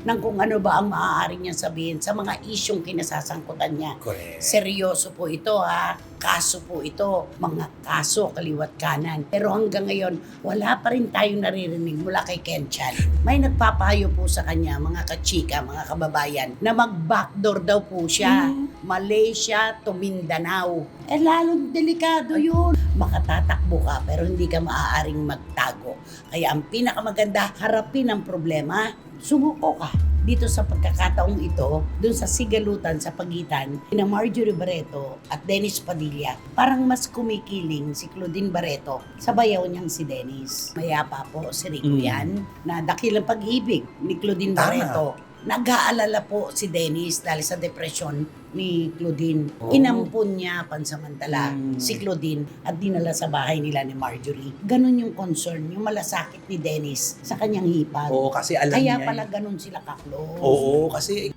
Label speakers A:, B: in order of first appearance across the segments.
A: ng kung ano ba ang maaari niyang sabihin sa mga isyong kinasasangkutan niya.
B: Correct.
A: Seryoso po ito ha, kaso po ito, mga kaso kaliwat kanan. Pero hanggang ngayon, wala pa rin tayong naririnig mula kay Ken Chan. May nagpapayo po sa kanya, mga kachika, mga kababayan, na mag-backdoor daw po siya. Malaysia to Mindanao. Lalong delikado yun. Makatatakbo ka pero hindi ka maaaring magtago. Kaya ang pinakamaganda, harapin ang problema, sumuko ka. Dito sa pagkakataong ito, dun sa sigalutan sa pagitan ng Marjorie Barreto at Dennis Padilla, parang mas kumikiling si Claudine Barreto sa bayaw niyang si Dennis. Mayapa po si Rico yan, na dakilang pag-ibig ni Claudine
B: Tama.
A: Barreto. Nag-aalala po si Dennis dahil sa depresyon ni Claudine. Inampun niya pansamantala si Claudine at dinala sa bahay nila ni Marjorie. Ganon yung concern, yung malasakit ni Dennis sa kanyang hipag.
B: Oo, kasi alam
A: Kaya
B: niya.
A: pala ganon sila ka-close.
B: Oo, kasi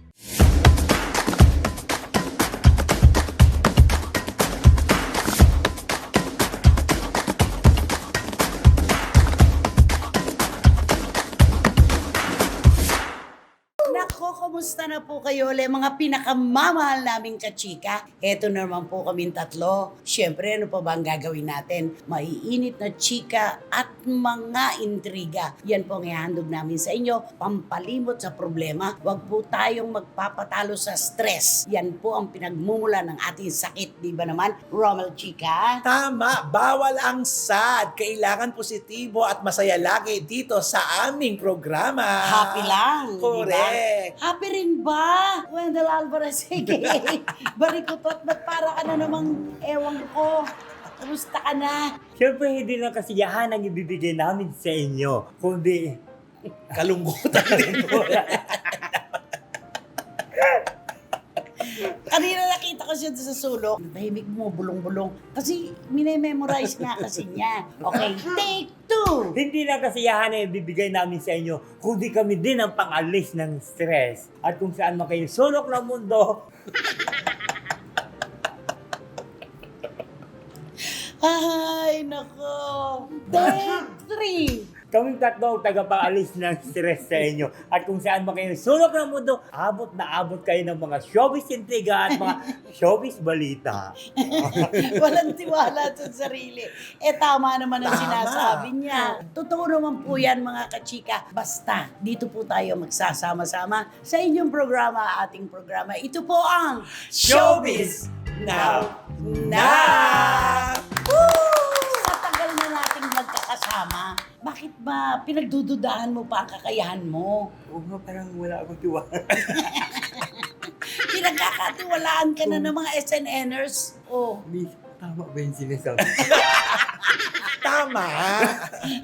A: Nako, kumusta na po kayo ulit mga pinakamamahal naming kachika? Eto naman po kaming tatlo. Siyempre, ano pa ba ang gagawin natin? Maiinit na chika at mga intriga. Yan po ang ihandog namin sa inyo. Pampalimot sa problema. Huwag po tayong magpapatalo sa stress. Yan po ang pinagmumula ng ating sakit. Di ba naman, Romel Chika?
B: tama, bawal ang sad. Kailangan positibo at masaya lagi dito sa aming programa.
A: Happy lang, di ba?
B: Correct.
A: Happy rin ba? Wendell Alvarez, sige. Barikutot, ba't para ka na namang ewan ko? Kamusta ka na?
C: Siyempre, hindi lang kasiyahan ang ibibigay namin sa inyo, kundi
B: Kalungkutan din po.
A: Kanina nakita ko siya sa sulok. Tahimik mo, bulong-bulong. Kasi minememorize nga kasi niya. Okay, take two!
C: hindi lang kasiyahan ang ibibigay namin sa inyo, kundi kami din ang pang-alis ng stress. At kung saan man kayo sulok ng mundo,
A: Ay, nako. Take three!
C: kaming tatlo ang tagapang-alis ng stress sa inyo. At kung saan man kayo sulok ng mundo, abot na abot kayo ng mga showbiz intriga at mga showbiz balita.
A: Walang tiwala sa sarili. Tama naman ang
B: Tama.
A: sinasabi niya. Totoo naman po yan, mga kachika. Basta, dito po tayo magsasama-sama sa inyong programa, ating programa. Ito po ang
B: Showbiz Now! Now!
A: Sa tagal na nating magkakasama, bakit ba pinagdududahan mo pa ang kakayahan mo?
C: Oo nga, parang wala akong tiwala.
A: Pinagkakatiwalaan ka na ng mga SNNers? Oh,
C: Miss, tama ba yung sinasabi?
B: Tama.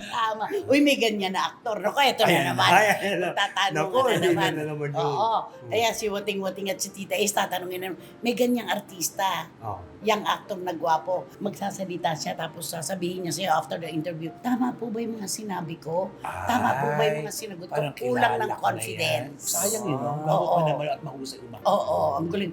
A: tama. Uy, may ganyan na aktor. Naku, ito na
C: Ayan,
A: naman.
C: ayan na.
A: Tatanong
C: Naku,
A: ka na
C: hindi
A: naman.
C: na naman yun.
A: Oo. Kaya si Wating-Wating at si Tita Ace tatanungin na, may ganyang artista.
C: Oh.
A: Yang aktor na gwapo. Magsasalita siya tapos sasabihin niya sa'yo after the interview, tama po ba yung mga sinabi ko? Tama po ba yung mga sinagot ko?
B: Parang
A: Kulang
B: kilala
A: ng
B: ko na
A: confidence.
B: yan. Sayang yun.
C: Oo.
B: Bago pa naman at mahusay umang.
A: Oo, ang galing.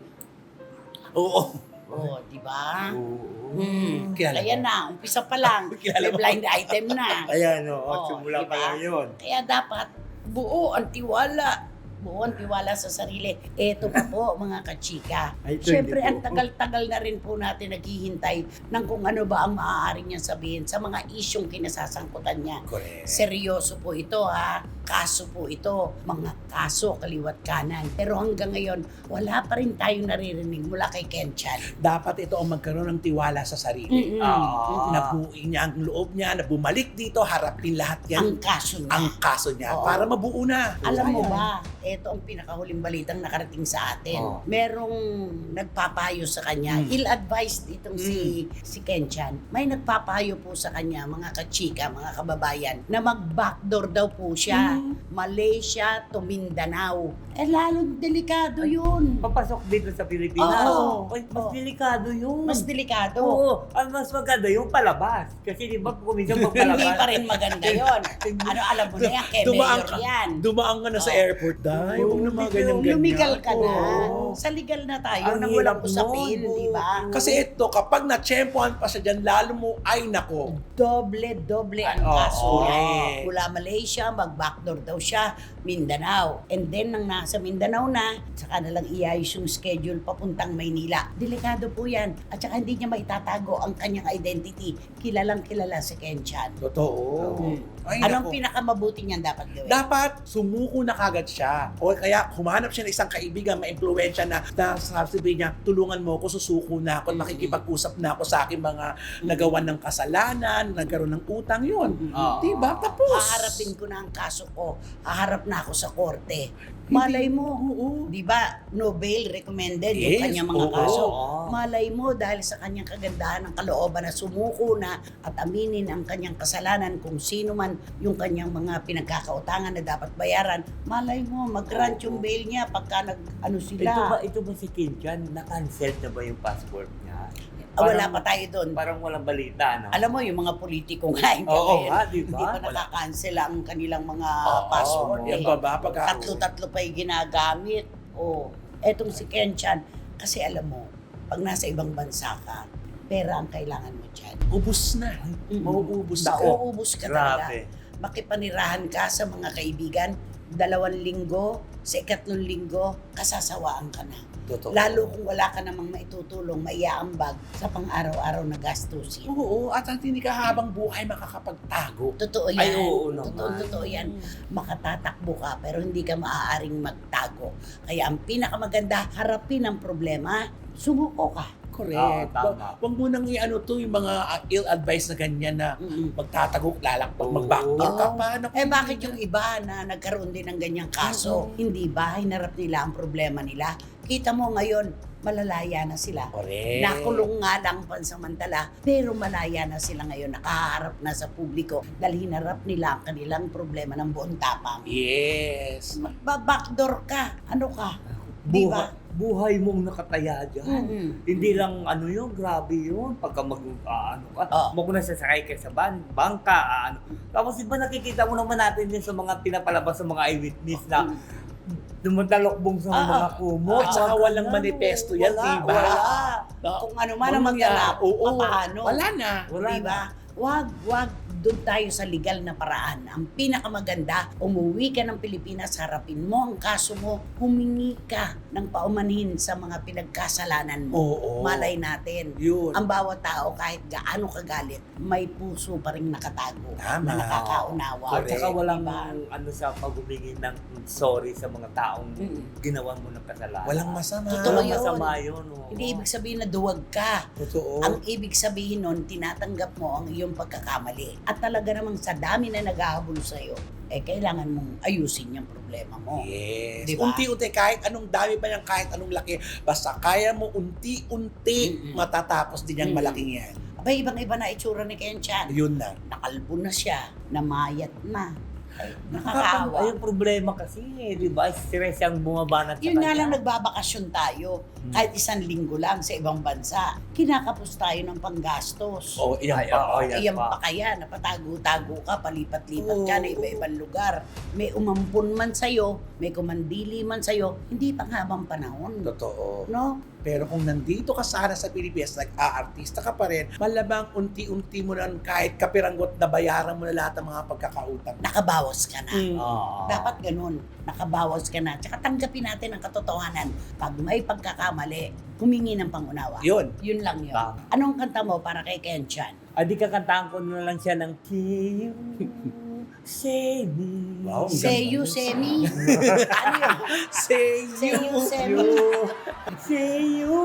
B: Oo.
A: Oo, di ba?
C: Oo.
B: Kilala
A: Kaya
B: mo.
A: na, umpisa pa lang.
B: Kilala
A: May
B: mo.
A: blind item na.
C: Ayan,
A: Oo,
C: simula
A: diba?
C: pa lang yun.
A: Kaya dapat buo ang tiwala. Buo ang tiwala sa sarili. Eto pa po, mga kachika.
C: Ay, ito
A: Siyempre,
C: hindi
A: ang
C: po.
A: tagal-tagal na rin po natin naghihintay ng kung ano ba ang maaari niyang sabihin sa mga isyong kinasasangkutan niya.
B: Correct.
A: Seryoso po ito ha, kaso po ito, mga kaso kaliwat kanan. Pero hanggang ngayon, wala pa rin tayong naririnig mula kay Ken Chan.
B: Dapat ito ang magkaroon ng tiwala sa sarili.
A: Mm-mm.
C: Ah.
B: Nabuuin niya ang loob niya, na bumalik dito, harapin lahat
A: Ang
B: yan.
A: kaso niya.
B: Ang kaso niya,
A: Oo.
B: para mabuo na.
A: Alam mo
B: Sayang.
A: ba, ito ang pinakahuling balitang nakarating sa atin.
C: Oh.
A: Merong nagpapayo sa kanya, ill-advised itong si Ken Chan. May nagpapayo po sa kanya, mga kachika, mga kababayan, na mag-backdoor daw po siya. Malaysia to Mindanao. Lalong delikado yun.
C: Papasok dito sa Pilipinas.
A: Oo.
C: Ay, mas
A: Oo.
C: delikado yun.
A: Mas delikado.
C: Oo. Ang mas maganda yung palabas. Kasi di ba kung minsan magpalabas.
A: Hindi pa rin maganda yon. Ano, alam mo na yan, kay
B: Dumaan
A: Mayor
B: ka,
A: yan.
B: dumaan ka na sa
A: Oo.
B: airport, dahil huwag na mga ganyan-ganyan.
A: Lumigal ka na.
B: Oo.
A: Sa legal na tayo,
C: Ang
A: nang walang
C: hirap
A: usapin,
C: nun.
A: di ba?
B: Kasi ito, kapag na-tsempohan pa siya dyan, lalo mo, ay nako.
A: Doble ang
B: Oo.
A: kaso niya.
B: Correct.
A: Mula Malaysia, mag-backdoor backdoor daw siya, Mindanao. And then, nang nasa Mindanao na, saka na lang iayos yung schedule papuntang Maynila. Delikado po yan. At saka hindi niya maitatago ang kanyang identity. Kilalang kilala si Ken Chan.
B: Totoo. Ay,
A: Anong
B: nako.
A: pinakamabuti niyan dapat gawin?
B: Dapat sumuko na kagad siya. O kaya humanap siya ng isang kaibigan, ma-impluwensya na sasabihin niya, tulungan mo ako, susuko na ako, makikipag-usap na ako sa aking mga nagawan ng kasalanan, nagkaroon ng utang yun.
C: Oo.
B: Diba? Tapos.
A: Haharapin ko na ang kaso ko. Haharap na ako sa korte. Malay mo, di ba, no bail recommended yung
B: Yes,
A: kanyang mga
B: oo.
A: kaso.
C: Oo.
A: Malay mo, dahil sa kanyang kagandahan ng kalooban na sumuko na at aminin ang kanyang kasalanan kung sino man yung kanyang mga pinagkakautangan na dapat bayaran, malay mo, mag-grant yung bail niya pagka nag-ano sila.
C: Ito ba si Kim Chan? Na-cancel na ba yung passport niya?
A: Wala pa tayo doon.
C: Parang walang balita, no?
A: Alam mo, yung mga politiko nga,
C: Oo nga, di
A: hindi
C: ba?
A: pa nakakancel ang kanilang mga
B: Oo,
A: passport.
B: yan
A: eh.
B: ba ba? Pagka,
A: Tatlo-tatlo pa yung ginagamit. O, etong si Ken Chan, kasi alam mo, pag nasa ibang bansa ka, pera ang kailangan mo dyan.
B: ubus na. Mauubos na.
A: Nauubos ka talaga.
C: Grabe.
A: Makipanirahan ka sa mga kaibigan, 2 linggo, sa 3 linggo, kasasawaan ka na.
B: Totoo.
A: Lalo kung wala ka namang maitutulong, maiaambag sa pang-araw-araw na gastusin.
B: Oo, at hindi ka habang buhay makakapagtago.
A: Totoo yan.
C: Ay, oo naman.
A: Totoo yan. Makatatakbo ka pero hindi ka maaaring magtago. Kaya ang pinakamaganda, harapin ang problema, sumuko ka.
B: Correct.
C: tama.
B: Wag mo nang i-ano to, yung mga ill-advised na ganyan na magtatago, lalakpag,
C: Oo.
B: mag-backdoor ka
A: Oo.
B: pa. Naku,
A: Bakit yung iba na nagkaroon din ng ganyang kaso, hindi ba hinarap nila ang problema nila? Kita mo ngayon, malalaya na sila.
B: Correct.
A: Nakulong nga lang pansamantala, pero malaya na sila ngayon, nakaharap na sa publiko dahil hinarap nila ang kanilang problema ng buong tapang.
B: Yes.
A: Backdoor ka, ano ka? Di ba?
C: Buhay mong nakataya dyan.
A: Mm-mm.
C: Hindi lang ano yun, grabe yun. Pagka ano ka,
A: Oo.
C: mo na sasakay ka sa bangka, ano. Tapos iba nakikita mo naman natin din sa mga pinapalabas sa mga eyewitness na dumatalokbong sa mga kumot.
B: At saka walang
C: Ano,
B: manifesto yan,
C: wala,
B: diba?
C: Wala.
B: No?
A: Kung ano man ang
B: Walang
A: magganap,
B: oo.
A: paano?
B: Wala na.
C: Wala
A: Di ba? Wag doon tayo sa legal na paraan. Ang pinakamaganda, umuwi ka ng Pilipinas, harapin mo ang kaso mo, humingi ka ng paumanhin sa mga pinagkasalanan mo.
B: Oo.
A: Malay natin.
B: Yun.
A: Ang bawat tao, kahit gaano kagalit, may puso pa rin nakatago
B: Tama.
A: na nakakaunawa.
C: At saka walang
A: Diba?
C: ano sa paghumingi ng sorry sa mga taong ginawan mo ng kasalanan.
B: Walang masama.
A: Totoo
C: Walang
A: yun.
C: masama yun. oo.
A: Hindi ibig sabihin na duwag ka.
B: Totoo.
A: Ang ibig sabihin nun, tinatanggap mo ang iyong pagkakamali. At talaga namang sa dami na naghahabol sa'yo, kailangan mong ayusin yung problema mo.
B: Yes.
A: Diba?
B: Unti-unti, kahit anong dami pa yan, kahit anong laki, basta kaya mo unti-unti matatapos din yung malaking yan.
A: Abay, ibang-iba na itsura ni Ken Chan.
B: Yun na.
A: Nakalbo na siya, namayat na. Ay,
C: Ay,
A: nakakaawa.
C: yung problema kasi, di ba? Stress ang bumabanat sa
A: Yun nga
C: kanya.
A: lang, nagbabakasyon tayo. Kahit 1 linggo lang sa ibang bansa. Kinakapos tayo ng panggastos.
B: Oh, yan
C: Ay,
B: pa.
C: oo, yan
A: Ayan
C: pa.
A: pa kaya, napatago-tago ka, palipat-lipat ka
B: Oo.
A: na iba-ibang lugar. May umampun man sa'yo, may kumandili man sa'yo, hindi pang habang panahon.
B: Totoo.
A: No?
B: Pero kung nandito ka sana sa Pilipinas, nag-aartista ka pa rin, malabang unti-unti mo na kahit kapiranggot na bayaran mo na lahat ng mga pagkakautang.
A: Nakabawas ka na.
C: Oo.
A: Dapat ganun. Nakabawas ka na. Tsaka tanggapin natin ang katotohanan. Pag may pagkakamali, humingi ng pangunawa.
B: Yun.
A: Yun lang yun.
C: Tama.
A: Anong kanta mo para kay Ken Chan?
C: Di kakantahan ko na lang siya ng See you, say me.
B: Wow.
A: Say you, say me. Ano yun?
B: Say
A: Say you, say me.
C: Say you,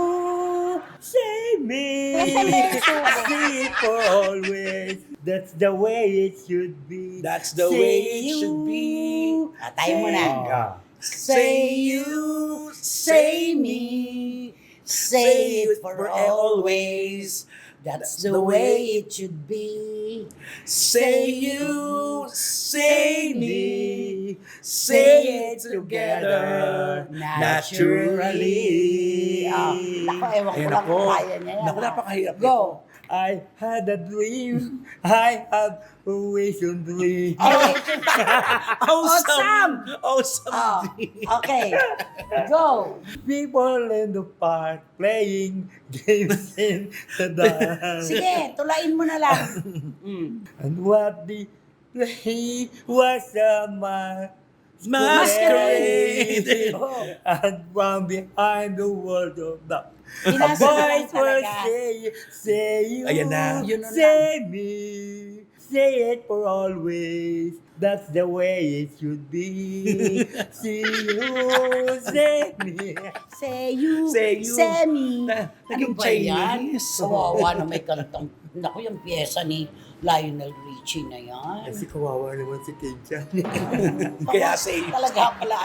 C: say me. Say it always. That's the way it should be.
B: That's the
C: Say
B: way it
C: you.
B: should be.
A: Tayo muna.
B: Say you, say me.
A: Say it for always. That's the way it should be.
B: Say you, say me. Say it together naturally.
A: Naku, ewan ko
B: Ayun
A: lang
B: ako.
A: kung kaya niya yan.
B: Naku, napakahirap
A: Go.
C: I had a dream. I have a vision dream.
B: Awesome! Awesome!
A: Oh, okay. Go.
C: People in the park playing games in the dark.
A: Sige, tulain mo na lang. Mm.
C: And what the He was a
B: Masquerade.
A: Oh.
C: and from behind the world of dark. A
A: Pinasa na lang
C: voice will
A: talaga.
C: say you,
B: Ayan na.
A: Yun na
C: say me, say it for always. That's the way it should be. See you, say me.
A: Say you,
B: Say you.
A: say me.
B: Naging
A: ba yan?
B: Chinese.
A: Kawawa na may kantong. Naku, yung pyesa ni Lionel Richie na yan.
C: Kasi kawawa naman si Kenchan.
B: Kaya say
A: Talaga pala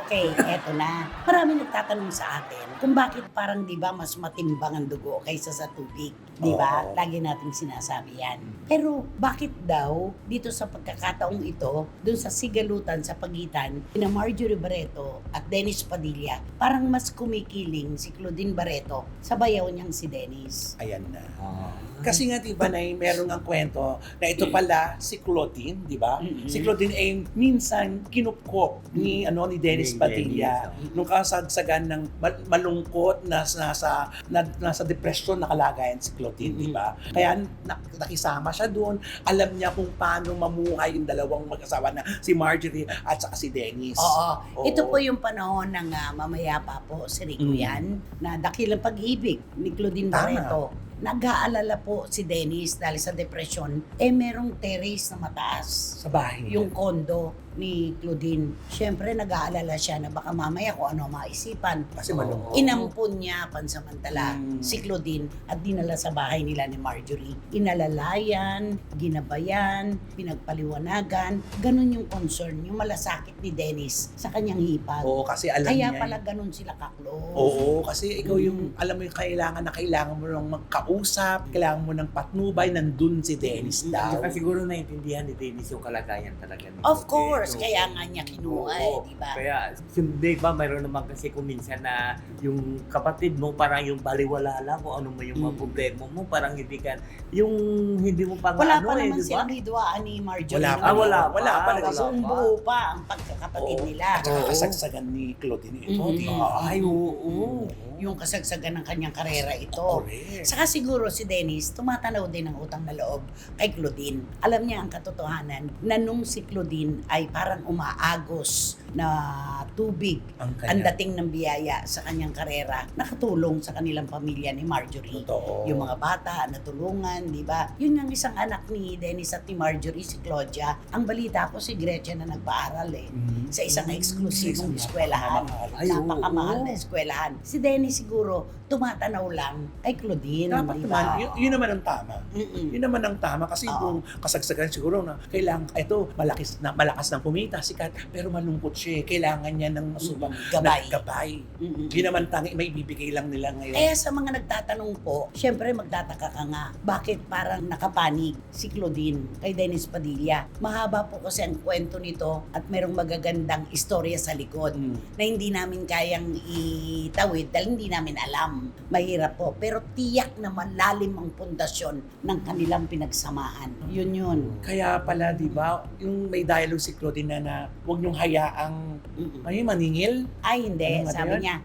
A: Okay, eto na. Marami nagtatanong sa atin kung bakit parang 'di ba mas matimbang ang dugo kaysa sa tubig, 'di ba?
B: Oo.
A: Lagi nating sinasabi 'yan. Pero bakit daw dito sa pagkakataong ito, dun sa sigalutan sa pagitan ni Marjorie Barreto at Dennis Padilla, parang mas kumikiling si Claudine Barreto sa bayaw niyang si Dennis.
B: Ayan na. Kasi nga, di ba, na meron ng kwento na ito pala si Claudine, di ba?
A: Mm-mm.
B: Si Claudine ay minsan kinupkop ni Dennis
C: Ni
B: Padilla
C: Dennis,
B: nung kasagsagan ng malungkot na nasa depression na kalagayan si Claudine, di ba? Kaya nakisama siya doon. Alam niya kung paano mamuhay yung dalawang mag-asawa na si Marjorie at saka si Dennis.
A: Oo.
B: Oo.
A: Ito po yung panahon ng mamaya pa po si Rico yan, na dakilang pag-ibig ni Claudine
B: Tama.
A: Barreto. Nag-aalala po si Dennis dahil sa depression, merong terrace na mataas.
B: Sa bahay niya.
A: Yung kondo ni Claudine. Siyempre, nag-aalala siya na baka mamaya kung ano maisipan.
B: Kasi malungkot.
A: Inampun niya pansamantala
B: Mm.
A: si Claudine at dinala sa bahay nila ni Marjorie. Inalalayan, ginabayan, pinagpaliwanagan. Ganun yung concern, yung malasakit ni Dennis sa kanyang hipag.
B: Oo, kasi alam
A: Kaya
B: niya.
A: pala ganun sila ka-close.
B: Oo, kasi ikaw yung, alam mo yung kailangan mo nang magkausap, kailangan mo ng patnubay, nandun si Dennis daw.
C: Saka siguro naintindihan ni Dennis yung kalagayan talaga. ni
A: Of
C: Claudine.
A: course,
C: So,
A: kaya nga niya kinuha
C: oo.
A: di ba?
C: Kaya, di ba, mayroon naman kasi kung minsan na yung kapatid mo, parang yung baliwala lang kung ano mo yung mga problema mo, parang hindi ka, yung hindi mo pa
A: Wala
C: ano
A: pa naman
C: di ba?
A: silang hidwaan ni Marjorie.
B: Wala pa.
A: noon.
C: Wala
B: Wala pa.
A: Buong buo pa ang pagkakapatid
B: Oo.
A: nila.
B: At saka
C: Oo.
B: kasagsagan ni Claudine ito.
A: Mhm.
B: di ba?
C: Ay, oo.
A: Yung kasagsagan ng kanyang karera ito.
B: Correct.
A: Saka siguro si Dennis, tumatanaw din ng utang na loob kay Claudine. Alam niya ang katotohanan na nung si Claudine ay parang umaagos na tubig
B: Ang
A: ang
B: kanya.
A: dating ng biyaya sa kanyang karera, nakatulong sa kanilang pamilya ni Marjorie.
B: Totoo.
A: Yung mga bata, natulungan, di ba? Yun yung isang anak ni Dennis at ni Marjorie, si Claudia. Ang balita ko si Gretchen na nagpaaral
B: Mhm.
A: sa isang eksklusibong
B: Isang
A: eskwelahan.
B: napakamahal.
C: Ay, oo.
A: Napakamahal na eskwelahan. Si Dennis siguro tumatanaw lang kay Claudine.
B: Dapat
A: di
B: naman,
A: ba?
B: yun naman ang tama.
A: Mm-mm.
B: Yun naman ang tama kasi
A: Oo.
B: kung kasagsagan siguro na kailangan ito malakas ng kumita sikat pero malungkot siya. Kailangan niya ng masubang
A: Gabay.
B: gabay.
A: Mm-mm.
B: Yun naman tangi may bibigay lang nila ngayon.
A: Kaya sa mga nagtatanong po, syempre magtataka ka nga, bakit parang nakapanig si Claudine kay Dennis Padilla? Mahaba po kasi ang kwento nito at merong magagandang istorya sa likod
B: Mm.
A: na hindi namin kayang itawid dahil hindi namin alam. Mahirap po. Pero tiyak na malalim ang pundasyon ng kanilang pinagsamahan. Yun.
B: Kaya pala, di ba, yung may dialogue si Claudine na huwag niyong hayaang
A: Mm-mm.
B: may maningil.
A: Ay, hindi.
B: Ano nga
A: Sabi
B: yun?
A: niya,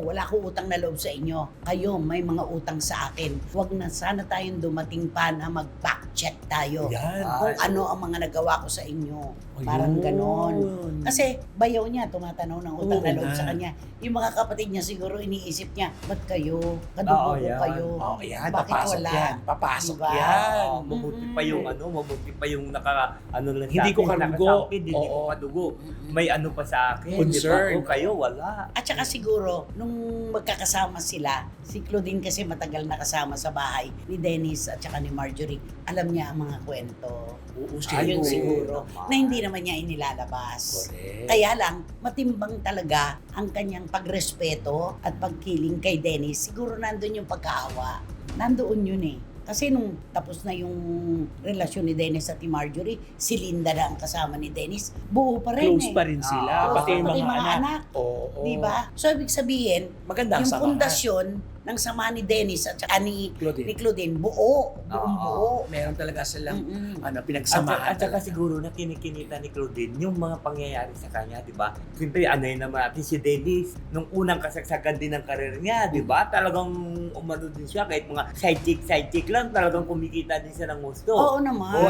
A: wala akong utang na loob sa inyo. Kayo, may mga utang sa akin. Huwag na sana tayong dumating pa na mag-back check tayo.
B: Yan.
A: Kung
C: Ah,
A: ano ang mga nagawa ko sa inyo.
B: Ayun.
A: Parang ganon. Kasi bayaw niya, tumatanaw ng utang
B: Oo
A: na loob
B: na.
A: sa kanya. Yung mga kapatid niya siguro iniisip niya, ba't kayo? Kadugo
C: Oo,
A: ko
C: yan.
A: kayo.
B: Oh, yan,
A: Bakit
B: papasok
A: wala?
B: yan. Papasok
A: Diba?
B: yan.
C: Oo, mabuti pa yung mabuti pa yung ano lang
B: Hindi
C: sa
B: ko
C: akin,
B: karugo.
C: nakasampid, hindi
B: Oo.
C: ko kadugo. May ano pa sa akin,
B: Concern.
C: di ba? O kayo, wala.
A: At saka siguro, nung magkakasama sila, si Claudine kasi matagal nakasama sa bahay ni Dennis at saka ni Marjorie, alam niya ang mga kwento.
B: Oo,
A: Ayun
B: siguro.
A: siguro.
C: naman.
A: Na hindi naman niya inilalabas.
B: Correct.
A: Kaya lang, matimbang talaga ang kanyang pagrespeto at pagkiling kay Dennis. Siguro nandun yung pagkaawa. Nandoon yun eh. Kasi nung tapos na yung relasyon ni Dennis at ni Marjorie, si Linda na ang kasama ni Dennis, buo pa rin
B: Close
A: eh.
B: pa rin sila.
C: Ah,
B: pati yung
A: Pati
B: mga anak. Oo.
A: Di ba? So, ibig sabihin,
B: Maganda ang
A: yung
B: samahan.
A: pundasyon ng sama ni Dennis at saka ni
B: Claudine.
A: Claudine, buong
C: Oo.
A: buo.
B: Meron talaga silang
A: Mm-mm.
B: pinagsamahan.
C: At saka
B: talaga.
C: siguro na kinikinita ni Claudine yung mga pangyayari sa kanya, di ba? Siyempre, ano yun naman natin si Dennis, nung unang kasagsagan din ng karir niya, di ba? Talagang umano din siya, kahit mga side chick lang, talagang kumikita din siya ng gusto.
A: Oo naman.
C: Oo,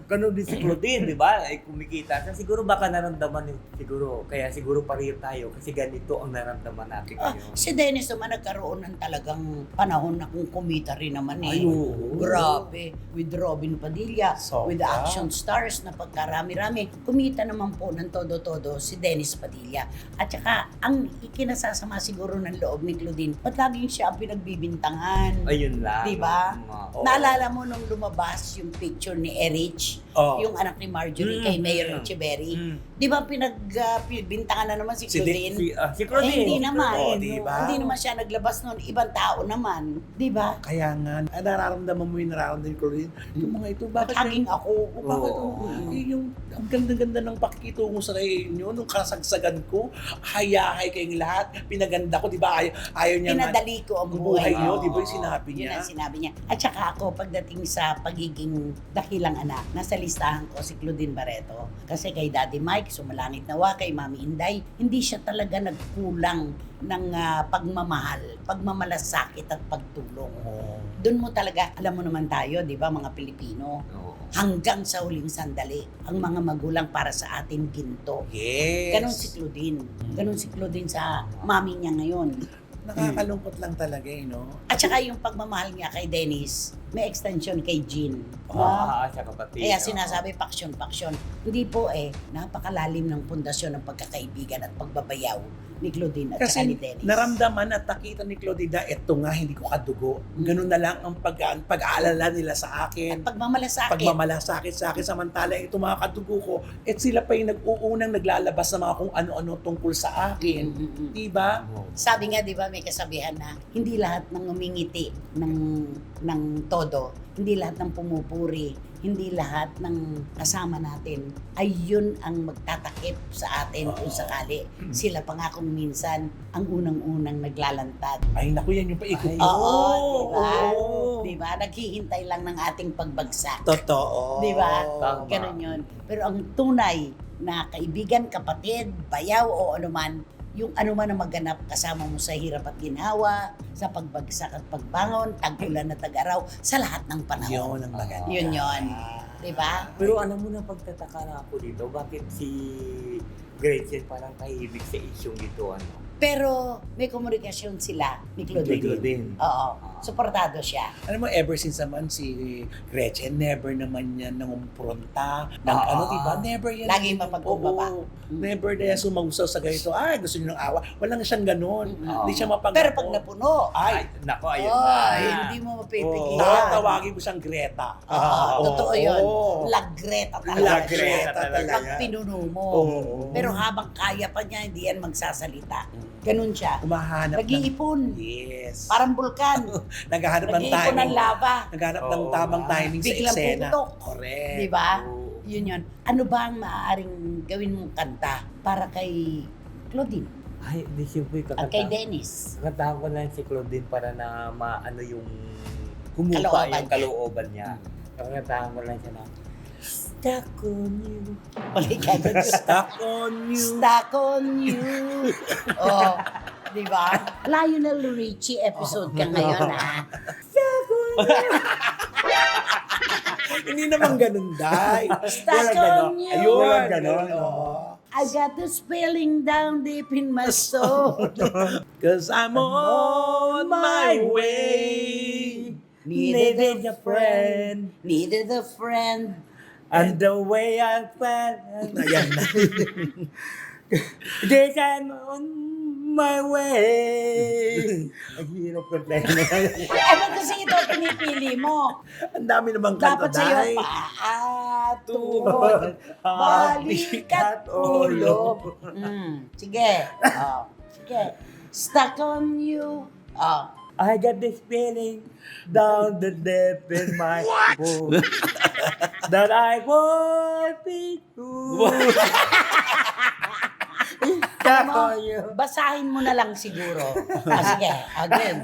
C: ganun din si Claudine, di ba? Ay kumikita siya. Siguro baka naramdaman niyo, siguro, kaya siguro pareho tayo kasi ganito ang naramdaman natin ngayon.
A: Si Dennis naman nagkaroon ng talagang panahon na kung kumita rin naman eh.
B: Ay, oo.
A: Grabe. With Robin Padilla,
B: Sobra.
A: with the action stars na pagkarami-rami. Kumita naman po ng todo-todo si Dennis Padilla. At saka, ang ikinasasama siguro ng loob ni Claudine, ba't laging siya ang pinagbibintangan?
C: Ayun lang.
A: Di ba?
C: Oo.
A: Naalala mo nung lumabas yung picture ni Erich,
B: Oo.
A: yung anak ni Marjorie kay Mayor Echeverry?
B: Mm.
A: Di ba pinagbintangan na naman si
B: Si
A: Claudine?
C: Si
A: Eh,
C: Claudine.
A: hindi naman.
B: Oo, di ba?
A: Hindi naman siya naglabas noon. Ibang tao naman. Di ba?
B: Kaya nga, nararamdaman mo yung nararamdaman ni Claudine. Yung mga ito, bakit
A: Haging ako.
B: bakit
C: Oo.
B: yung ang ganda-ganda ng pakikitungo sa kayo inyo nung kasagsagan ko, hayahay kayong lahat, pinaganda ko, di ba? Ayaw niya nga.
A: Pinadali ko ang
B: Buhay
A: buhay
B: niyo,
A: ko.
B: di ba yung sinabi
A: Yun
B: niya?
A: ang sinabi niya. At saka ako, pagdating sa pagiging dakilang anak, nasa listahan ko si Claudine Barreto. Kasi kay Daddy Mike, Sumalangit Nawa, kay Mami Inday, hindi siya talaga nagkulang ng pagmamahal, pagmamalasakit at pagtulong.
B: Oo.
A: Doon mo talaga, alam mo naman tayo, di ba, mga Pilipino,
C: Oo.
A: hanggang sa huling sandali, ang mga magulang para sa atin ginto.
B: Yes.
A: Ganon si Claudine. Ganon si Claudine sa mami niya ngayon.
B: Nakakalungkot lang talaga no?
A: At saka yung pagmamahal niya kay Dennis, may extension kay Jean.
C: Sa kapatid.
A: Kaya sinasabi, paksyon. Hindi po napakalalim ng pundasyon ng pagkakaibigan at pagbabayaw ni Claudine at saka ni
B: Kasi
A: Dennis.
B: naramdaman at nakita ni Claudine na eto nga, hindi ko kadugo. Ganun na lang ang pag-aalala nila sa
A: At
B: akin.
A: pagmamalasakit.
B: Pagmamalasakit sa akin, samantala ito mga kadugo ko, sila pa yung nag-uunang naglalabas ng mga kung ano-ano tungkol sa akin.
A: Mm-mm.
B: Diba?
A: Sabi nga, di ba, may kasabihan na hindi lahat ng umingiti ng todo, hindi lahat ng pumupuri, hindi lahat ng kasama natin ay yun ang magtatakip sa atin kung sakali. Sila pa nga kung minsan ang unang-unang naglalantad.
B: Ay, naku, yan yung paikot.
C: Ay,
A: Oo, di ba?
B: Oo.
A: Di ba? Naghihintay lang ng ating pagbagsak.
B: Totoo.
A: Di ba?
C: Tama.
A: Ganun yun. Pero ang tunay na kaibigan, kapatid, bayaw o anuman, yung anuman na maganap kasama mo sa hirap at ginhawa, sa pagbagsak at pagbangon, tag-ulan at tag-araw, sa lahat ng panahon.
B: Yun ang maganda.
A: Yun yun. Di ba?
C: Pero alam mo na pagtataka na ako dito, bakit si Gretchen parang tahimik sa isyong ito, ano?
A: Pero may komunikasyon sila ni Claudine.
C: Claudine.
A: Oo. Suportado siya.
B: Alam mo, ever since naman si Gretchen, never naman yan nangumpronta ng
C: Ah.
B: ano, diba? Never yan.
A: Laging mapagkumbaba.
B: Oo. Never na yan sumausaw sa ganito. Ay, gusto niyo ng awa. Walang siyang ganun. Hindi siya mapag-
A: Pero pag napuno,
B: Ay,
C: Nako, ayun na.
A: ay, hindi mo mapipigilan.
B: tawagin mo siyang Greta.
A: Totoo yun.
B: Oo.
A: Lagreta talaga.
C: Lagreta talaga.
A: Pag pinuno mo.
B: Oo.
A: Pero habang kaya pa niya, hindi yan magsasalita. Ganun siya.
B: Umahanap
A: Nag-iipon.
B: Yes.
A: Parang bulkan.
B: Naghahanap ng
A: Nag-iipon ng
B: timing.
A: lava.
B: Naghahanap ng
C: Oo,
B: tamang
C: nga.
B: timing sa
A: Biglang
B: eksena.
A: puputok.
B: Correct.
A: Di ba?
C: Oo.
A: Yun yun. Ano ba ang maaaring gawin mong kanta para kay Claudine
C: Ay, di siyempre
A: at kay Dennis?
C: Kakantahan ko lang si Claudine para na maano yung humupa
A: Kalooban
C: yung
A: niya.
C: kalooban niya. Kakantahan ko lang siya na Stuck on you.
A: Balik ka dun.
B: Stuck on you.
A: Stuck on you. Oh, di ba? Lionel Richie episode ka ngayon, ha?
B: Hindi naman ganun, Day.
A: Stuck on you.
B: Ayun,
C: Walang ganon.
B: Oo.
A: I got this feeling down deep in my soul.
B: Cause I'm on my way.
A: Needed a friend. Needed a friend.
C: And the way I felt.
B: Ayan na.
C: Yes, I'm on my way. Ang hirap ko tayo.
A: Ba't kasi ito pinipili mo?
B: Ang dami namang kanta,
A: Dapat sa'yo,
B: Day.
A: paatubod, balik at ulo. Sige. Oh, sige. Stuck on you. Oh.
C: I got this feeling down the depth in my soul that I won't be true.
A: Alam mo,
C: Stuck on you.
A: basahin mo na lang siguro. Sige, again.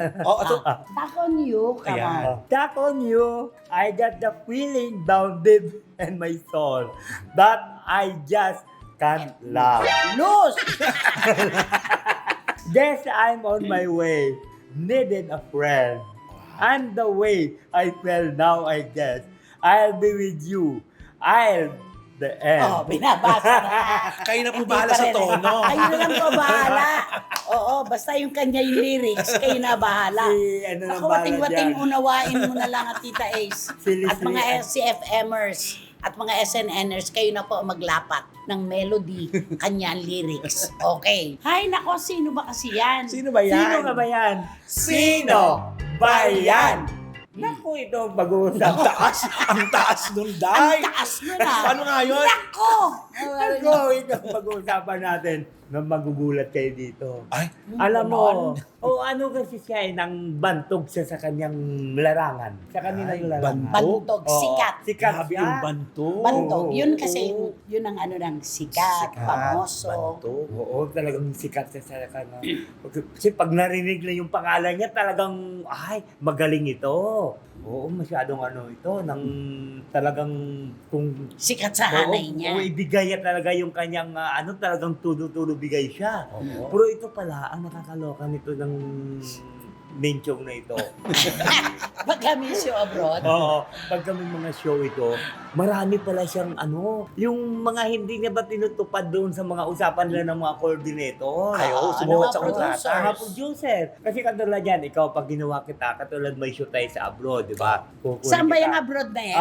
A: Stuck on you, come
B: Ayan.
A: on.
C: Stuck on you, I got the feeling down deep in my soul that I just can't love.
A: Lose!
C: Guess I'm on my way, needed a friend. And the way I feel now, I guess, I'll be with you. I'll the end.
A: Oh, binabasa na.
B: Kayo na po
A: Hindi
B: bahala
A: pa
B: sa
A: rin.
B: tono.
A: Kayo na lang po bahala. Oo, basta yung kanya yung lyrics, kayo na bahala.
C: Si, ano nang
A: Ako,
C: bahala
A: wating-wating,
C: dyan?
A: unawain mo na lang at Tita Ace.
C: Si Leslie.
A: At mga CFMers at mga SNNers, kayo na po maglapat ng melody, kanya ang lyrics. Okay. Hay, nako, sino ba kasi yan?
B: Sino ba yan?
C: Sino nga ba yan?
B: Sino ba yan?
C: Naku, ito ang
B: Ang
C: pag-uusap.
B: ang taas nun,
A: Ang
B: Day.
A: taas nun ah.
B: Ano nga yun?
A: Nako!
C: Naku, ito ang pag-uusapan natin na magugulat kayo dito.
B: Ay,
C: Alam mo, ano kasi siya ng bantog siya sa kanyang larangan. Sa kanilang
B: Ay,
C: larangan.
A: Bantog,
C: Oo,
A: sikat.
C: Sikat
B: grabe
C: siya.
B: yung banto.
A: Bantog.
C: Oo.
A: Yun kasi, yun ang ano ng sikat, famoso.
B: Banto.
C: Oo, talagang sikat siya sa kanya. Kasi pag narinig lang yung pangalan niya, talagang, ay, magaling ito. Oo, masyadong ano ito, nang talagang kung
A: Sikat sa hanay niya.
C: Oo, ibigay niya talaga yung kanyang, talagang tulo-tulo bigay siya.
B: Oo.
C: Pero ito pala, ang nakakaloka nito ng menchong na ito.
A: Pag kami show abroad,
C: Oo, pag kami mga show ito, marami pala siyang yung mga hindi niya ba tinutupad doon sa mga usapan nila ng mga coordinator.
B: Ay, oo,
A: sumuot
C: Oo,
A: sa
C: producers.
A: producers.
C: Mga producer. Kasi katulad yan, ikaw pag ginawa kita, katulad may shoot tayo sa abroad, di ba? Kukunin
A: saan ba
C: kita.
A: yung abroad na yan?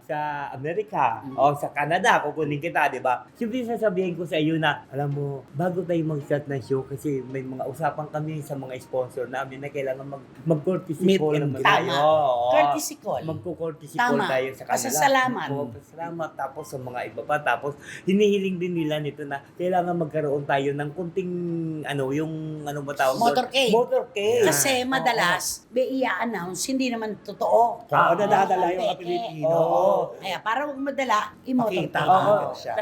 C: Sa Amerika o sa Canada, kukunin kita, di ba? Siyempre sasabihin ko sa iyo na, alam mo, bago tayo mag-start ng show, kasi may mga usapan kami sa mga sponsor namin na kailangan mag-courtesy
B: Meet
C: call
B: and
C: naman
B: greet.
C: tayo. Oo.
A: Courtesy call.
C: Magko-courtesy
A: Tama.
C: call tayo sa kanila.
A: Pasasalamat.
C: Oo, pasasalamat. Tapos sa mga iba pa. Tapos hinihiling din nila nito na kailangan magkaroon tayo ng kunting, yung ano ba tawag? doon?
A: Motorcade.
C: Motorcade.
A: Kasi madalas, may i-announce, hindi naman totoo.
B: Oo, nadadala yung mga
A: Peke.
B: Pilipino.
C: Oo.
A: Kaya para huwag madala, i-motorcade.
B: Makita.
C: Oo.
B: siya.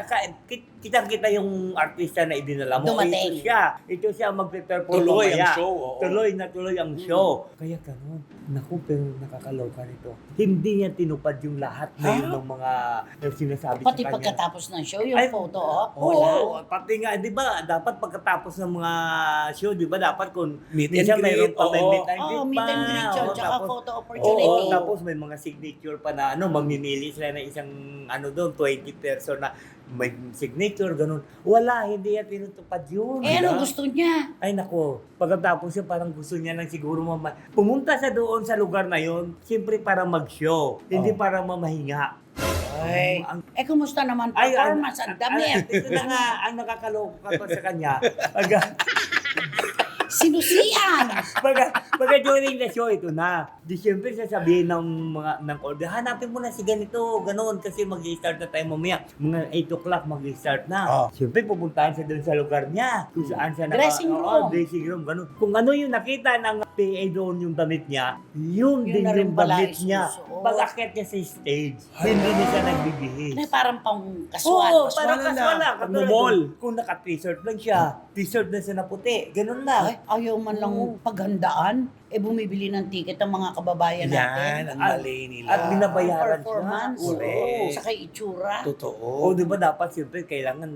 C: Kitang-kita yung artista na idinala mo.
A: Dumating.
C: Ito siya mag-perform
B: Tuloy ang
C: mamaya.
B: show. Oo.
C: Tuloy na tuloy ang show. Kaya ganun. Naku, pero nakakaloka nito. Hindi niya tinupad yung lahat na yun ng mga sinasabi
A: Pati
C: sa kanya.
A: pagkatapos ng show, yung
C: Ay,
A: photo, wala.
C: Oo, pati nga, di ba, dapat pagkatapos ng mga show, di ba, dapat kung
B: Meet and
C: minsan
B: greet,
C: mayroon pa, may
B: oo.
C: meet and greet
A: Oh, meet and
C: pa.
A: greet yun,
C: Oo,
A: tsaka
C: tapos-
A: photo opportunity.
C: Oo, tapos may mga signature pa na, mamimili sila ng isang, doon, 20 person na may signature, ganun. Wala, hindi yan tinutupad yun.
A: Eh,
C: di ba?
A: ano gusto niya?
C: Ay nako, pagkatapos siya parang gusto niya lang siguro pumunta sa doon sa lugar na yon, siyempre para mag-show, hindi
B: Oh.
C: para mamahinga.
A: Ay, kumusta naman
C: Ay,
A: performance? Ang damit.
C: Ito na nga ang nakakaloka pa sa kanya.
A: Sinusian.
C: Pagka during the show, ito na. Di siyempre sasabihin ng order, hanapin mo na si ganito, ganoon, kasi mag-i-start na tayo mamaya. Mga 8 o'clock mag-i-start na.
B: Oh.
C: Siyempre pupuntahan siya doon sa lugar niya. Kung saan siya
A: Dressing room.
C: dressing room, ganoon. Kung ano yung nakita ng PA doon yung damit niya, yun
A: Yun
C: din
A: na rin
C: yung
A: pala
C: damit niya.
A: isusuot.
C: Pag-akit niya sa stage, hindi niya siya nagbibihis.
A: Ano, parang pang kaswal.
C: Oo,
B: Kaswal
C: parang
B: na
C: kaswal
B: lang.
C: lang.
B: Pag
C: Katulad
B: mall.
C: kung naka-t-shirt lang siya, t-shirt na siya na puti. Ganun lang.
A: Ay, ayaw man lang
C: Oo.
A: paghandaan. Bumibili ng ticket ang mga kababayan
B: Yan,
A: natin.
B: ang
C: At-
B: mali nila.
C: at binabayaran
A: Performance.
C: siya.
B: Correct.
A: Sa kay itsura.
B: Totoo.
C: O, di ba dapat siyempre kailangan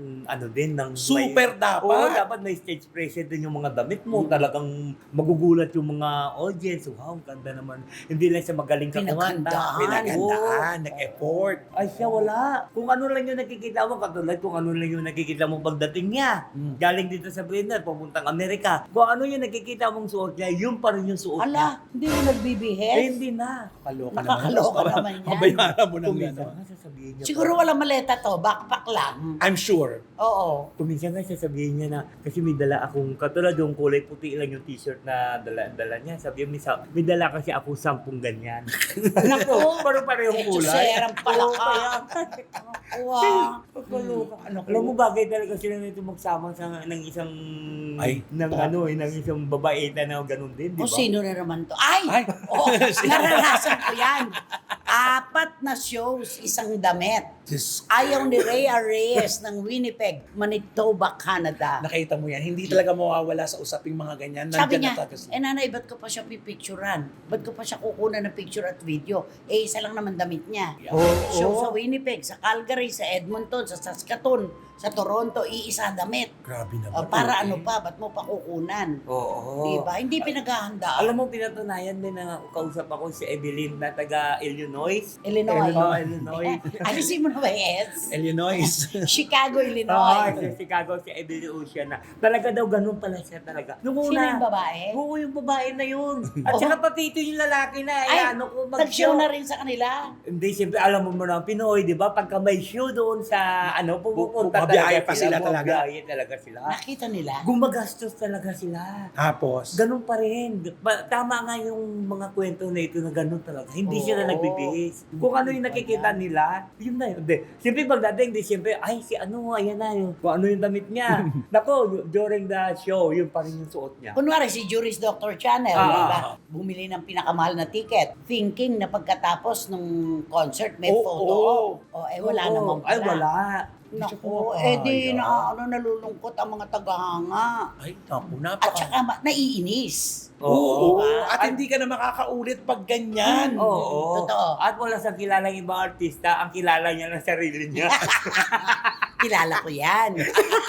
C: din ng
B: Super dapat.
C: Oo, dapat may stage presence din yung mga damit mo. Talagang magugulat yung mga audience. Wow, ang ganda naman. Hindi lang siya magaling sa kumanta.
A: Pinaghandaan.
B: Pinaghandaan,
C: Oo.
B: nag-effort.
C: Ay, siya wala. Kung ano lang yung nakikita mo, katulad kung ano lang yung nakikita mo pagdating niya. Galing dito sa Brinner, papuntang Amerika. Kung ano yung nakikita mong suot niya, yun pa rin yung suot niya.
A: Ala, hindi mo nagbibihis?
C: Eh, hindi na.
A: Nakakaloka naman yan.
B: Mabayaran mo ng
C: Kuminsan
B: gano'n.
C: nga sasabihin niya.
A: Siguro walang maleta to, backpack lang.
B: I'm sure.
A: Oo.
C: Kuminsan nga sasabihin niya na, kasi may dala akong, katulad yung kulay puti lang yung t-shirt na dala niya. Sabi niya, may dala kasi ako 10 ganyan.
A: Naku,
C: Parang-parehong kulay.
A: etsuserang pala
C: Oo,
A: ka.
C: kaya.
A: Wow.
C: Pagkaloka. Alam mo, bagay talaga sila nito magsama ng isang,
B: Ay,
C: ng isang babae na ganun din, di
A: O
C: ba?
A: sino na naman to? Ay!
B: Ay!
A: Oh, naranasan ko yan. 4 na shows, isang damit.
B: Diyos ko.
A: Ayaw ni Rhea Reyes ng Winnipeg, Manitoba, Canada.
B: Nakita mo yan, hindi talaga mawawala sa usaping mga ganyan.
A: Sabi
B: Nandyan
A: niya,
B: na talaga sila.
A: nanay, ba't ko pa siya pipicturan? Ba't ko pa siya kukunan ng picture at video? Isa lang naman damit niya.
C: Oo.
A: Show sa Winnipeg, sa Calgary, sa Edmonton, sa Saskatoon, sa Toronto, iisa damit.
B: Grabe naman.
A: Para ano pa, ba't mo pa kukunan?
C: Oo.
A: Diba? Hindi pinaghahandaan.
C: Alam mo, pinatunayan din na kausap ako si Evelyn na taga Illinois.
A: Illinois.
C: Illinois.
A: Alisin mo na ba, yes?
B: Illinois.
A: Chicago,
C: Oo,
A: Illinois.
C: sa Chicago, si Evelyn Ocean na. Talaga daw, ganun pala siya talaga. Nung
A: Sino
C: una,
A: yung babae?
C: oo, yung babae na yun. At saka pati ito yung lalaki na.
A: Ay,
C: ano ko
A: Tag-show na rin sa kanila.
C: Hindi, siyempre, alam mo na, Pinoy, di ba? Pagka may show doon sa, pumupunta
B: Bumabiyahe
C: talaga
B: pa sila talaga.
C: Bumabiyahe talaga sila.
A: Nakita nila.
C: Gumagastos talaga sila.
B: Tapos,
C: Ganun pa rin. Tama nga yung mga kwento na ito na ganun talaga. Hindi sila
B: Oo.
C: nagbibihis. Kung ano yung nakikita nila, yun na yun. Siyempre pagdating, siyempre, ay si ano, ayan na yun. Kung ano yung damit niya. Nako, during the show, yun pa rin yung suot niya.
A: Kunwari si Juris Doctor Channel,
C: Ah,
A: diba? Bumili ng pinakamahal na ticket, thinking na pagkatapos ng concert may
B: Oo,
A: photo. Wala
C: Oo.
A: naman pala.
C: Ay, wala.
A: Naku,
B: Hindi
A: di
B: siya
A: na nalulungkot ang mga tagahanga.
B: ay, naku,
A: At saka naiinis.
B: Oo.
A: Diba?
B: At hindi ka na makakaulit pag ganyan.
C: Oo.
A: Totoo.
C: At wala siyang kilalang ibang artista, ang kilala niya ng sarili niya.
A: Kilala ko yan.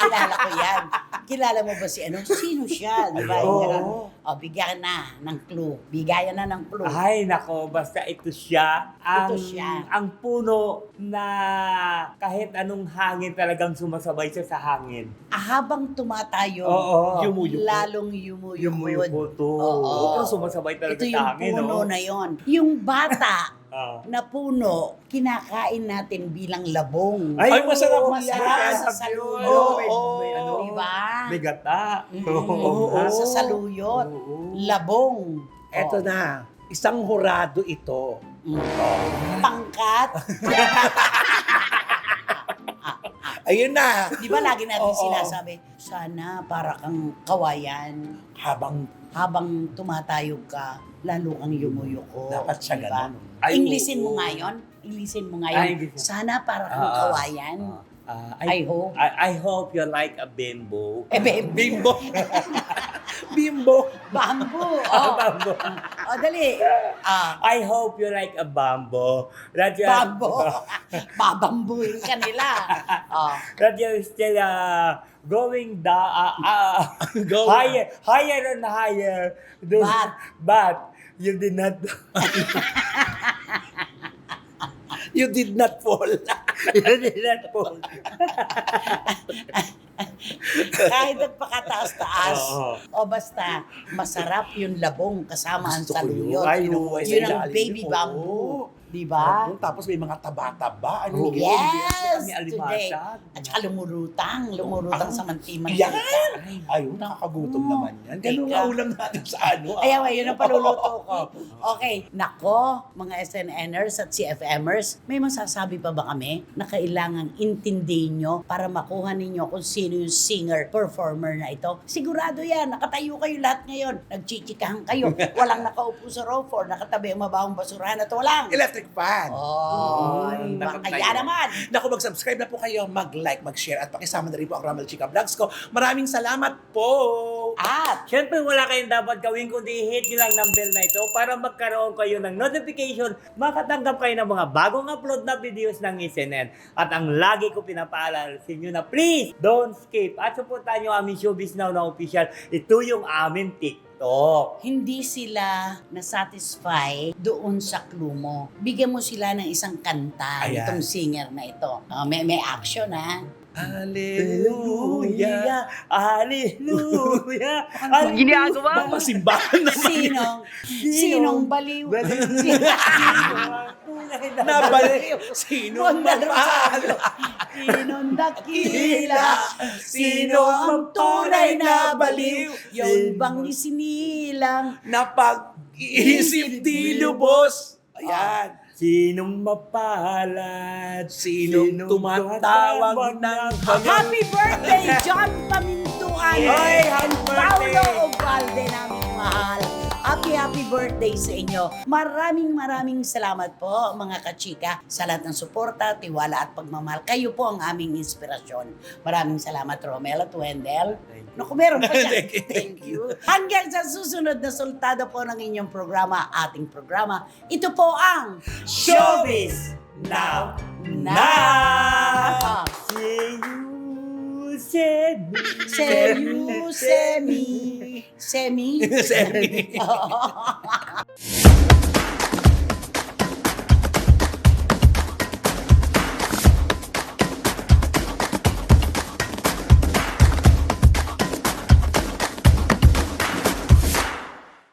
A: Kilala ko yan. Kilala mo ba si ano? Sino siya? Diba?
C: Oo.
A: Yung ganun. Bigyan na ng clue. Bigayan na ng clue.
C: Ay, nako, basta ito siya.
A: Ito siya.
C: Ang puno na kahit anong hangin talagang sumasabay siya sa hangin.
A: Habang tumatayo,
C: Oo.
B: Yumuyuko.
A: lalong yumuyukod.
C: Yumuyuko to.
A: Oo.
C: Oo, sumasabay talaga
A: Ito
C: sa
A: yung
C: hangin.
A: puno
C: no?
A: na yon. Yung bata
C: Ah.
A: na puno, kinakain natin bilang labong.
B: Ay, masarap
C: oo,
A: yan.
C: masarap
A: Sa
C: yun.
A: saluyot.
C: May ano,
A: Diba?
C: may gata.
A: Oo. Sa saluyot.
C: Oo.
A: Labong.
B: Eto na, isang hurado ito.
A: Pangkat.
B: Ayun na.
A: Di ba lagi natin
B: Oo.
A: sinasabi, sana para kang kawayan. Habang tumatayog ka, lalo kang yumuyuko.
B: Dapat siya
A: Diba?
B: ganun.
C: Ay,
A: Inglesin mo
C: oo.
A: ngayon. Inglesin mo
C: Ay,
A: ngayon.
C: English.
A: Sana para kang kawayan. I hope.
C: I hope you like a bimbo.
B: Bimbo. Bimbo.
A: Bamboo.
C: Bambo.
A: Dali.
C: I hope you like a bambo. That you
A: Bambo. Babambuin ka nila.
C: that you're still going
B: Go.
C: higher and higher. But you did not.
B: You did not fall.
C: You did not fall.
A: Kahit nagpakataas-taas.
C: Oo.
A: O basta, masarap yung labong kasama ang
B: Gusto ko yun.
A: saluyot.
B: Ay, kinukuha sa
A: Yun ang
B: ilalim.
A: baby
B: Oo.
A: bamboo. Diba?
B: Tapos may mga taba-taba.
C: Oo.
B: Ano
A: Yes!
C: Kami
A: Today.
C: alimasag.
A: At saka lumulutang sa mantiman.
B: Yan! Ayun, nakakagutom naman yan. Ganun
A: Teka.
B: nga ulam natin sa ano.
A: Ayaw, yun ang paluluto ko. Okay, nako, mga SNNers at CFMers, may masasabi pa ba kami na kailangang intindihin nyo para makuha ninyo kung sino yung singer, performer na ito? Sigurado yan, nakatayo kayo lahat ngayon, nagchichikahan kayo, walang nakaupo sa row 4, nakatabi ang mabahong basurahan at walang.
B: Electric fan.
A: Kaya naman.
B: Naku, mag-subscribe na po kayo, mag-like, mag-share, at pakisama na rin po ang Ramel Chica Vlogs ko. Maraming salamat po!
A: At
C: Siyempre, wala kayong dapat gawin kundi hit nyo lang ng bell na ito para magkaroon kayo ng notification, makatanggap kayo ng mga bagong upload na videos ng SNN. At ang lagi ko pinapaalala sa inyo na please, don't skip. At supportan nyo aming Showbiz Now na official. Ito yung aming TikTok.
A: hindi sila nasatisfy doon sa clue mo. Bigyan mo sila ng isang kanta,
B: Ayan.
A: itong singer na ito. May action ha.
B: Hallelujah!
C: Hallelujah!
D: Ang ginagawa mo?
B: Masimbahan naman.
A: Sinong baliw?
B: Nabalik. Sinong mapala?
A: Sinong dakila?
B: Sino ang tunay na baliw?
A: Yung bang isinilang?
B: Na pag-iisip di lubos. Ayan.
C: Sinong mapalad?
B: Sinong tumatawag ng
A: Happy birthday, John Pamintuan!
C: Ay, happy birthday!
A: Paulo Ovalde namin mahal. Happy happy birthday sa inyo. Maraming salamat po mga kachika sa lahat ng suporta, tiwala at pagmamahal. Kayo po ang aming inspirasyon. Maraming salamat Romel at Wendell. Naku, meron pa siya. Thank you. Hanggang sa susunod na sultado po ng inyong programa, ating programa, ito po ang
C: Showbiz Now!
A: Na!
C: Semi!
A: Semi.
B: Semi.
A: Oo.